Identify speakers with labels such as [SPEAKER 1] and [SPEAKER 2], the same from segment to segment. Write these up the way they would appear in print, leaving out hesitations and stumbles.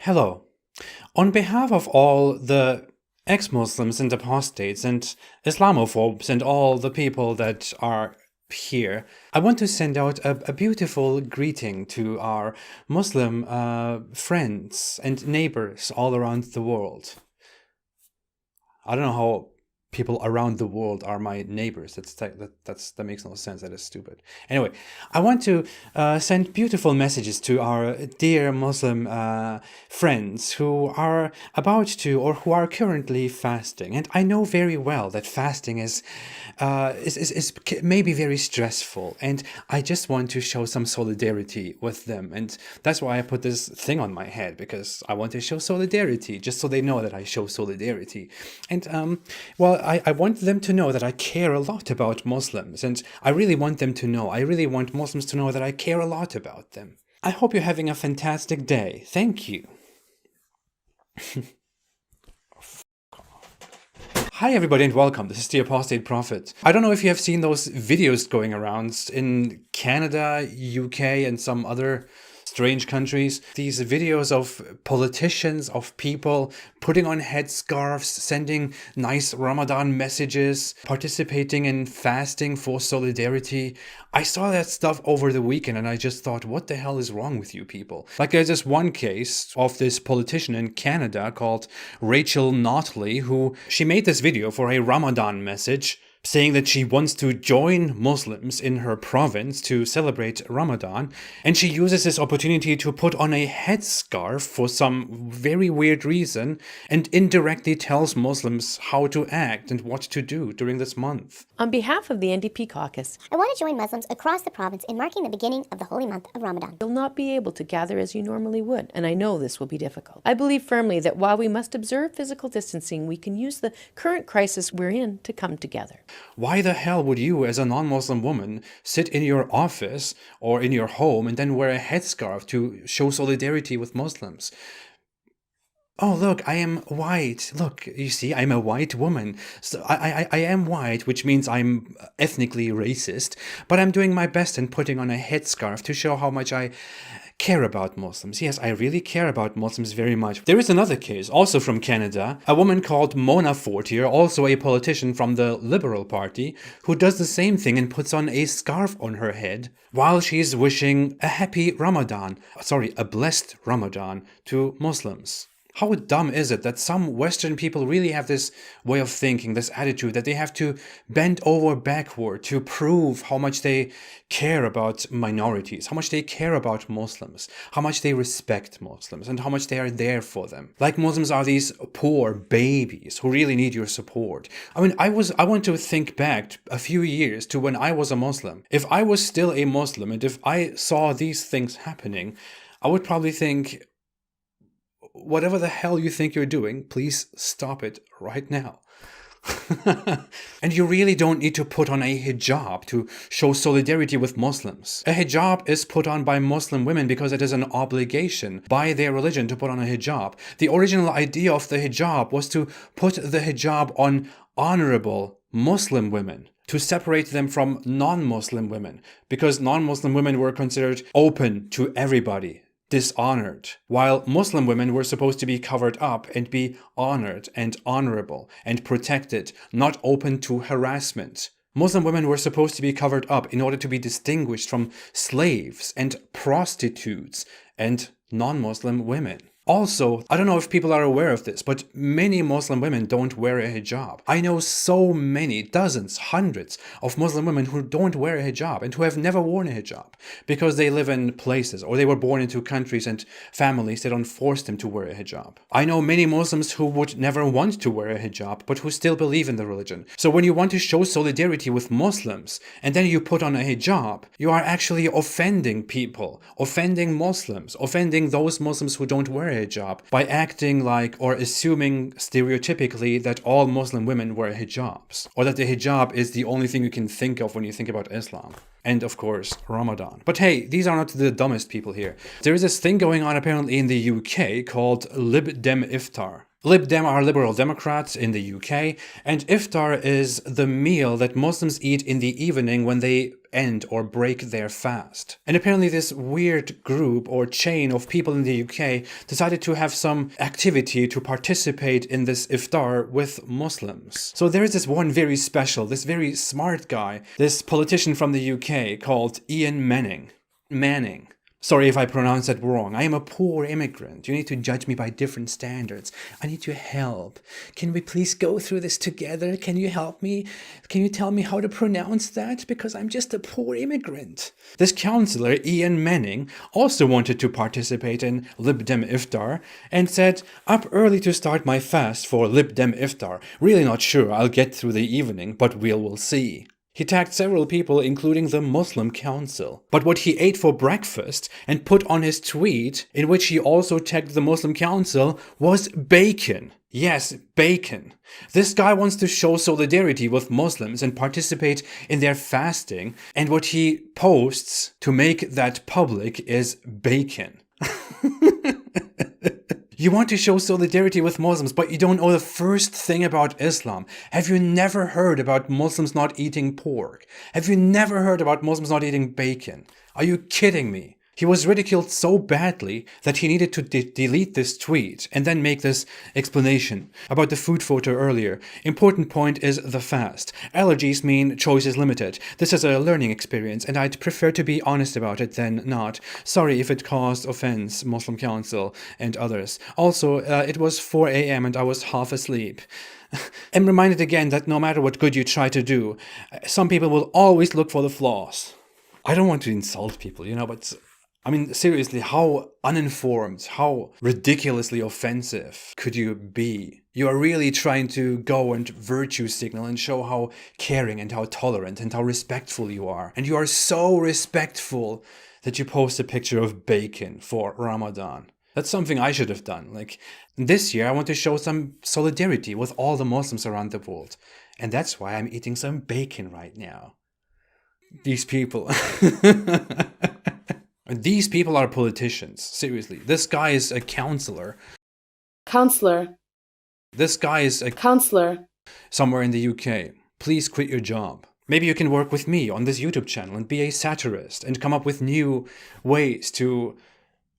[SPEAKER 1] Hello. On behalf of all the ex-Muslims and apostates and Islamophobes and all the people that are here, I want to send out a beautiful greeting to our Muslim friends and neighbors all around the world. I don't know how people around the world are my neighbors. That makes no sense. That is stupid. Anyway, I want to send beautiful messages to our dear Muslim friends who are about to or who are currently fasting. And I know very well that fasting is maybe very stressful. And I just want to show some solidarity with them. And that's why I put this thing on my head, because I want to show solidarity, just so they know that I show solidarity. And well, I want them to know that I care a lot about Muslims, and I really want them to know, I really want Muslims to know that I care a lot about them. I hope you're having a fantastic day. Thank you. Hi everybody and welcome. This is the Apostate Prophet. I don't know if you have seen those videos going around in Canada, UK, and some other strange countries. These videos of politicians, of people putting on headscarves, sending nice Ramadan messages, participating in fasting for solidarity. I saw that stuff over the weekend and I just thought, what the hell is wrong with you people? Like, there's this one case of this politician in Canada called Rachel Notley, who she made this video for a Ramadan message, saying that she wants to join Muslims in her province to celebrate Ramadan, and she uses this opportunity to put on a headscarf for some very weird reason and indirectly tells Muslims how to act and what to do during this month.
[SPEAKER 2] On behalf of the NDP caucus,
[SPEAKER 3] I want to join Muslims across the province in marking the beginning of the holy month of Ramadan.
[SPEAKER 2] you'll not be able to gather as you normally would, and I know this will be difficult. I believe firmly that while we must observe physical distancing, we can use the current crisis we're in to come together.
[SPEAKER 1] Why the hell would you, as a non-Muslim woman, sit in your office or in your home and then wear a headscarf to show solidarity with Muslims? Oh, look, I am white. Look, you see, I'm a white woman. So I am white, which means I'm ethnically racist, but I'm doing my best in putting on a headscarf to show how much I care about Muslims. Yes, I really care about Muslims very much. There is another case, also from Canada, a woman called Mona Fortier, also a politician from the Liberal Party, who does the same thing and puts on a scarf on her head while she's wishing a happy Ramadan, a blessed Ramadan to Muslims. How dumb is it that some Western people really have this way of thinking, this attitude that they have to bend over backward to prove how much they care about minorities, how much they care about Muslims, how much they respect Muslims, and how much they are there for them. Like Muslims are these poor babies who really need your support. I mean, I want to think back a few years to when I was a Muslim. If I was still a Muslim and if I saw these things happening, I would probably think, whatever the hell you think you're doing, please stop it right now. And you really don't need to put on a hijab to show solidarity with Muslims. A hijab is put on by Muslim women because it is an obligation by their religion to put on a hijab. The original idea of the hijab was to put the hijab on honorable Muslim women, to separate them from non-Muslim women, because non-Muslim women were considered open to everybody, dishonored, while Muslim women were supposed to be covered up and be honored and honorable and protected, not open to harassment. Muslim women were supposed to be covered up in order to be distinguished from slaves and prostitutes and non-Muslim women. Also, I don't know if people are aware of this, but many Muslim women don't wear a hijab. I know so many, dozens, hundreds of Muslim women who don't wear a hijab and who have never worn a hijab because they live in places or they were born into countries and families that don't force them to wear a hijab. I know many Muslims who would never want to wear a hijab but who still believe in the religion. So when you want to show solidarity with Muslims and then you put on a hijab, you are actually offending people, offending Muslims, offending those Muslims who don't wear a hijab by acting like or assuming stereotypically that all Muslim women wear hijabs, or that the hijab is the only thing you can think of when you think about Islam. And of course, Ramadan. But hey, these are not the dumbest people here. There is this thing going on apparently in the UK called Lib Dem Iftar. Lib Dem are liberal Democrats in the UK, and iftar is the meal that Muslims eat in the evening when they end or break their fast. And apparently this weird group or chain of people in the UK decided to have some activity to participate in this iftar with Muslims. So there is this one very special, this very smart guy, this politician from the UK called Ian Manning. Sorry if I pronounce that wrong. I am a poor immigrant. You need to judge me by different standards. I need your help. Can we please go through this together? Can you help me? Can you tell me how to pronounce that? Because I'm just a poor immigrant. This councillor, Ian Manning, also wanted to participate in Lib Dem Iftar and said, "Up early to start my fast for Lib Dem Iftar. Really not sure I'll get through the evening, but we'll see." He tagged several people, including the Muslim Council. But what he ate for breakfast and put on his tweet, in which he also tagged the Muslim Council, was bacon. Yes, bacon. This guy wants to show solidarity with Muslims and participate in their fasting, and what he posts to make that public is bacon. You want to show solidarity with Muslims, but you don't know the first thing about Islam. Have you never heard about Muslims not eating pork? Have you never heard about Muslims not eating bacon? Are you kidding me? He was ridiculed so badly that he needed to delete this tweet and then make this explanation about the food photo earlier. Important point is the fast. Allergies mean choice is limited. This is a learning experience and I'd prefer to be honest about it than not. Sorry if it caused offense, Muslim Council and others. Also, it was 4 a.m. and I was half asleep. I'm reminded again that no matter what good you try to do, some people will always look for the flaws. I don't want to insult people, but I mean, seriously, how uninformed, how ridiculously offensive could you be? You are really trying to go and virtue signal and show how caring and how tolerant and how respectful you are. And you are so respectful that you post a picture of bacon for Ramadan. That's something I should have done. Like, this year I want to show some solidarity with all the Muslims around the world. And that's why I'm eating some bacon right now. These people. These people are politicians, seriously. This guy is a counselor. This guy is a counselor somewhere in the UK. Please quit your job. Maybe you can work with me on this YouTube channel and be a satirist and come up with new ways to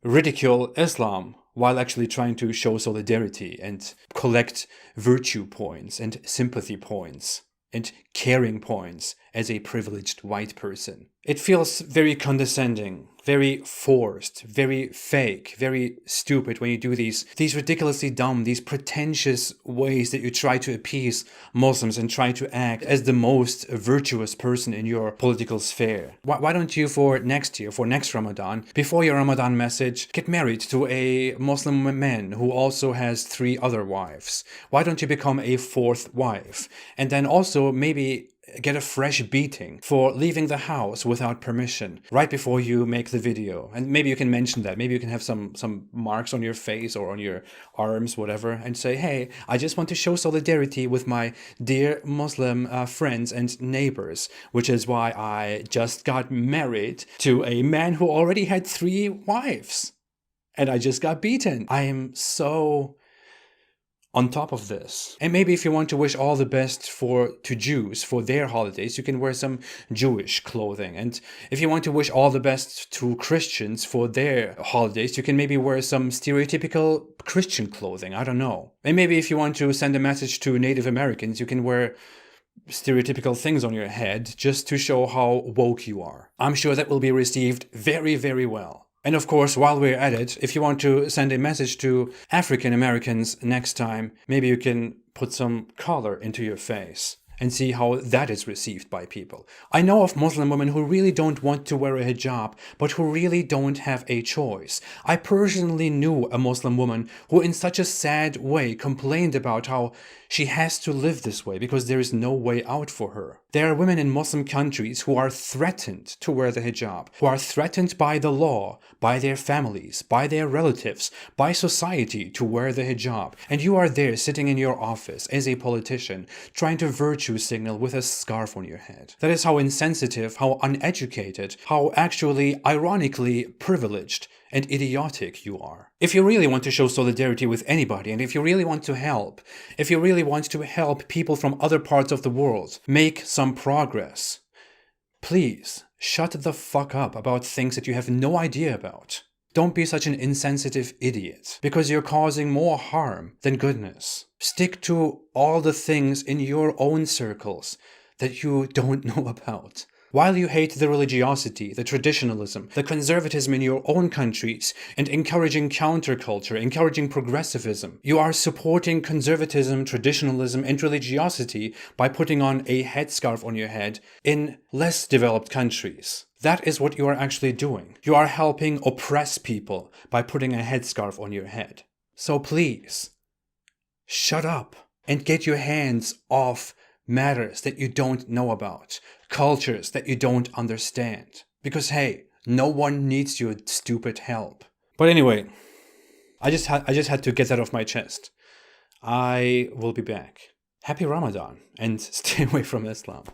[SPEAKER 1] ridicule Islam while actually trying to show solidarity and collect virtue points and sympathy points and caring points as a privileged white person. It feels very condescending, very forced, very fake, very stupid when you do these ridiculously dumb, these pretentious ways that you try to appease Muslims and try to act as the most virtuous person in your political sphere. Why don't you for next year, for next Ramadan, before your Ramadan message, get married to a Muslim man who also has 3 other wives? Why don't you become a 4th wife? And then also maybe get a fresh beating for leaving the house without permission right before you make the video. And maybe you can mention that. Maybe you can have some marks on your face or on your arms, whatever, and say, hey, I just want to show solidarity with my dear Muslim friends and neighbors, which is why I just got married to a man who already had 3 wives. And I just got beaten. I am so on top of this. And maybe if you want to wish all the best to Jews for their holidays, you can wear some Jewish clothing. And if you want to wish all the best to Christians for their holidays, you can maybe wear some stereotypical Christian clothing. I don't know. And maybe if you want to send a message to Native Americans, you can wear stereotypical things on your head just to show how woke you are. I'm sure that will be received very, very well. And of course, while we're at it, if you want to send a message to African Americans next time, maybe you can put some color into your face and see how that is received by people. I know of Muslim women who really don't want to wear a hijab, but who really don't have a choice. I personally knew a Muslim woman who in such a sad way complained about how she has to live this way because there is no way out for her. There are women in Muslim countries who are threatened to wear the hijab, who are threatened by the law, by their families, by their relatives, by society to wear the hijab. And you are there sitting in your office as a politician, trying to virtue signal with a scarf on your head. That is how insensitive, how uneducated, how actually ironically privileged and idiotic you are. If you really want to show solidarity with anybody, and if you really want to help, if you really want to help people from other parts of the world make some progress, please shut the fuck up about things that you have no idea about. Don't be such an insensitive idiot, because you're causing more harm than goodness. Stick to all the things in your own circles that you don't know about. While you hate the religiosity, the traditionalism, the conservatism in your own countries, and encouraging counterculture, encouraging progressivism, you are supporting conservatism, traditionalism, and religiosity by putting on a headscarf on your head in less developed countries. That is what you are actually doing. You are helping oppress people by putting a headscarf on your head. So please, shut up and get your hands off matters that you don't know about, cultures that you don't understand. Because hey, no one needs your stupid help. But anyway, I just had to get that off my chest. I will be back. Happy Ramadan and stay away from Islam.